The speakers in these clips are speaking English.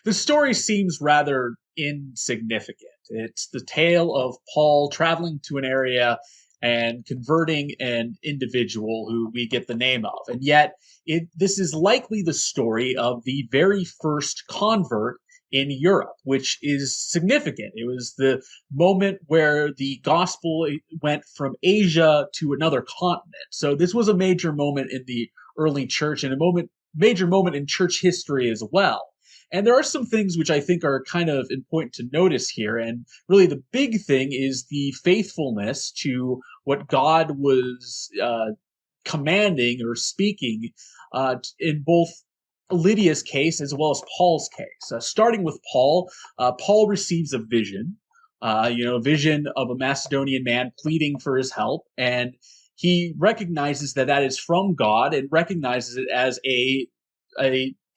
The story seems rather insignificant. It's the tale of Paul traveling to an area and converting an individual who we get the name of. And yet, this is likely the story of the very first convert in Europe, which is significant. It was the moment where the gospel went from Asia to another continent. So this was a major moment in the early church and major moment in church history as well. And there are some things which I think are kind of important to notice here. And really, the big thing is the faithfulness to what God was commanding or speaking in both Lydia's case as well as Paul's case. Starting with Paul, Paul receives a vision, a vision of a Macedonian man pleading for his help. And he recognizes that that is from God and recognizes it as a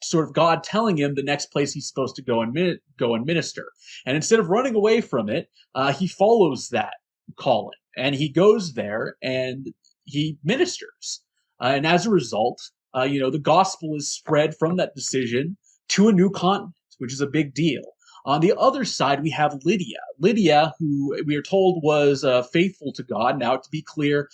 sort of God telling him the next place he's supposed to go and minister. And instead of running away from it, he follows that calling and he goes there and he ministers. And as a result, the gospel is spread from that decision to a new continent, which is a big deal. On the other side, we have Lydia. Lydia, who we are told was faithful to God. Now, to be clear,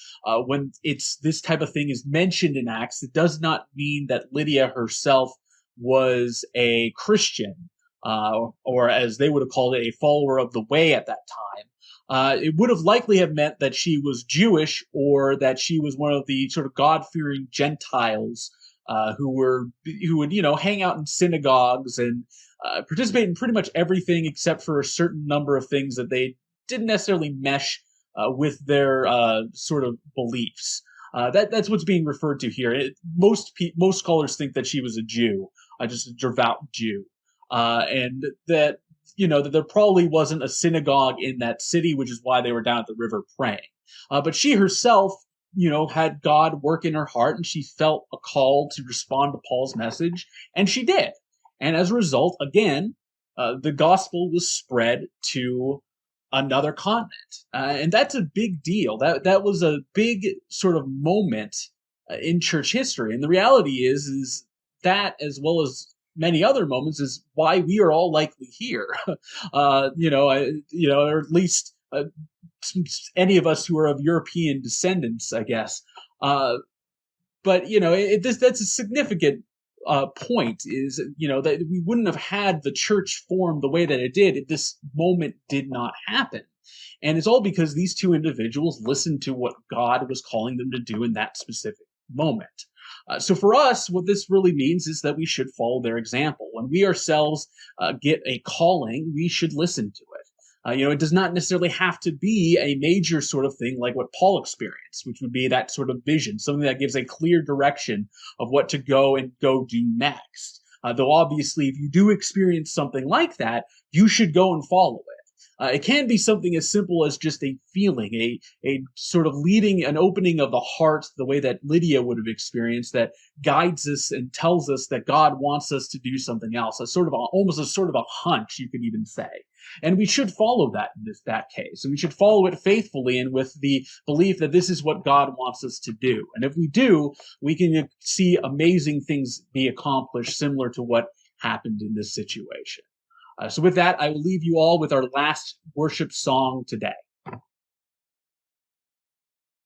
when this type of thing is mentioned in Acts, it does not mean that Lydia herself was a Christian, or as they would have called it, a follower of the way at that time. It would have likely have meant that she was Jewish or that she was one of the sort of God-fearing Gentiles who would hang out in synagogues and participate in pretty much everything except for a certain number of things that they didn't necessarily mesh with their sort of beliefs. That's what's being referred to here. Most scholars think that she was a Jew, just a devout Jew, and that that there probably wasn't a synagogue in that city, which is why they were down at the river praying. But she herself, had God work in her heart, and she felt a call to respond to Paul's message, and she did. And as a result, again, the gospel was spread to another continent, and that's a big deal. That was a big sort of moment in church history. And the reality is that, as well as many other moments, is why we are all likely here. Or at least any of us who are of European descendants, I guess. But that's a significant point, is that we wouldn't have had the church form the way that it did if this moment did not happen. And it's all because these two individuals listened to what God was calling them to do in that specific moment. So for us, what this really means is that we should follow their example. When we ourselves get a calling, we should listen to it. It does not necessarily have to be a major sort of thing like what Paul experienced, which would be that sort of vision, something that gives a clear direction of what to go do next. Though obviously, if you do experience something like that, you should go and follow it. It can be something as simple as just a feeling, a sort of leading, an opening of the heart, the way that Lydia would have experienced, that guides us and tells us that God wants us to do something else, almost a sort of a hunch, you could even say. And we should follow that in that case. And we should follow it faithfully and with the belief that this is what God wants us to do. And if we do, we can see amazing things be accomplished, similar to what happened in this situation. So with that, I will leave you all with our last worship song today.